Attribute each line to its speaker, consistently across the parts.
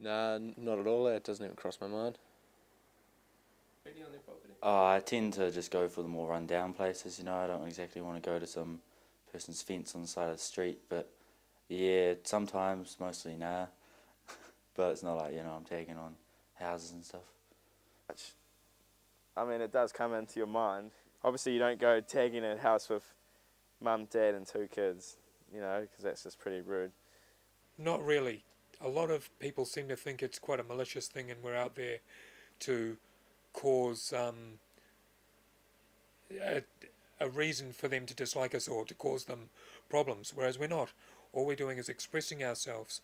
Speaker 1: Nah, not at all. That doesn't even cross my mind.
Speaker 2: I tend to just go for the more run-down places, you know. I don't exactly want to go to some person's fence on the side of the street, but yeah, sometimes, mostly nah. But it's not like, you know, I'm tagging on houses and stuff.
Speaker 3: I mean, it does come into your mind. Obviously, you don't go tagging a house with mum, dad and 2 kids, you know, because that's just pretty rude.
Speaker 4: Not really. A lot of people seem to think it's quite a malicious thing, and we're out there to cause a reason for them to dislike us or to cause them problems, whereas we're not. All we're doing is expressing ourselves.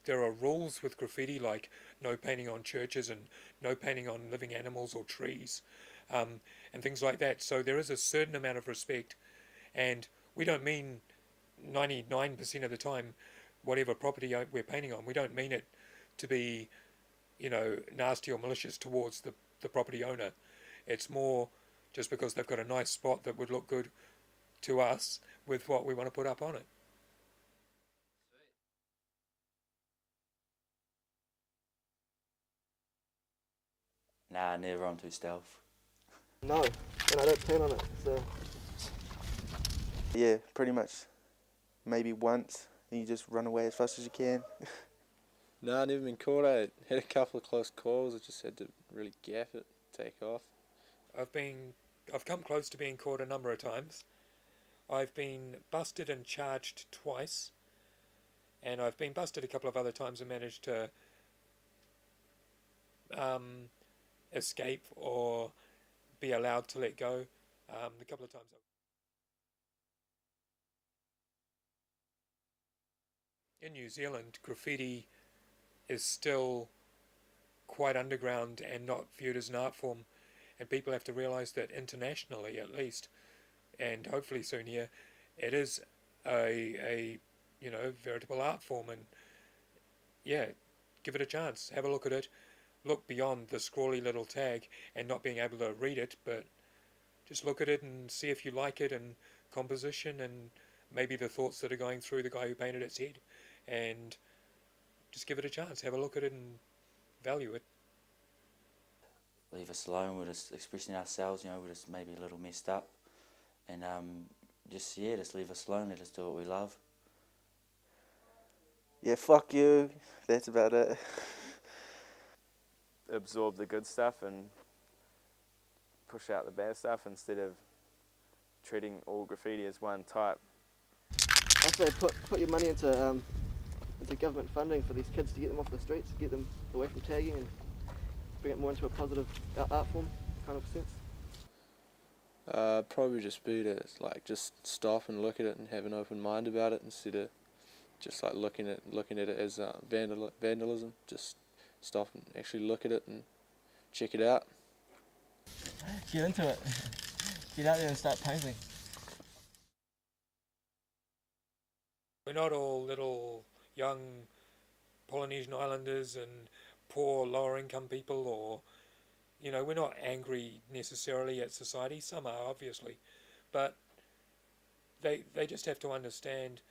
Speaker 4: There are rules with graffiti, like no painting on churches and no painting on living animals or trees, and things like that. So there is a certain amount of respect, and we don't mean 99% of the time whatever property we're painting on, we don't mean it to be, you know, nasty or malicious towards the property owner. It's more just because they've got a nice spot that would look good to us with what we want to put up on it.
Speaker 2: Nah, never on to stealth.
Speaker 5: No, and I don't plan on it, so...
Speaker 6: Yeah, pretty much. Maybe once, and you just run away as fast as you can.
Speaker 1: Nah, never been caught. I had a couple of close calls. I just had to really gaff it, take off.
Speaker 4: I've come close to being caught a number of times. I've been busted and charged twice, and I've been busted a couple of other times and managed to escape or be allowed to let go. The couple of times in New Zealand, graffiti is still quite underground and not viewed as an art form, and people have to realise that internationally, at least, and hopefully soon here, it is a you know, veritable art form. And yeah, give it a chance, have a look at it, look beyond the scrawly little tag and not being able to read it, but just look at it and see if you like it, and composition, and maybe the thoughts that are going through the guy who painted its head, and just give it a chance, have a look at it and value it.
Speaker 2: Leave us alone, we're just expressing ourselves, you know, we're just maybe a little messed up. And just leave us alone, let us do what we love.
Speaker 6: Yeah, fuck you. That's about it.
Speaker 3: Absorb the good stuff and push out the bad stuff instead of treating all graffiti as one type.
Speaker 5: I say put your money into government funding for these kids to get them off the streets, get them away from tagging and bring it more into a positive art form kind of sense.
Speaker 1: Probably just be to just stop and look at it and have an open mind about it instead of just like looking at it as vandalism. Just stop and actually look at it and check it out.
Speaker 5: Get into it. Get out there and start painting.
Speaker 4: We're not all little young Polynesian islanders and poor lower income people, or, you know, we're not angry necessarily at society. Some are, obviously, but they just have to understand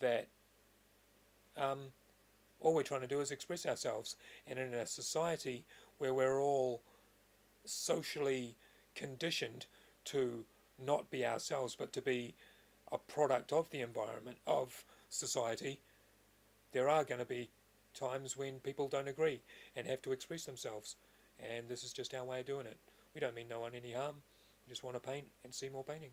Speaker 4: that all we're trying to do is express ourselves, and in a society where we're all socially conditioned to not be ourselves but to be a product of the environment, of society, there are going to be times when people don't agree and have to express themselves, and this is just our way of doing it. We don't mean no one any harm, we just want to paint and see more painting.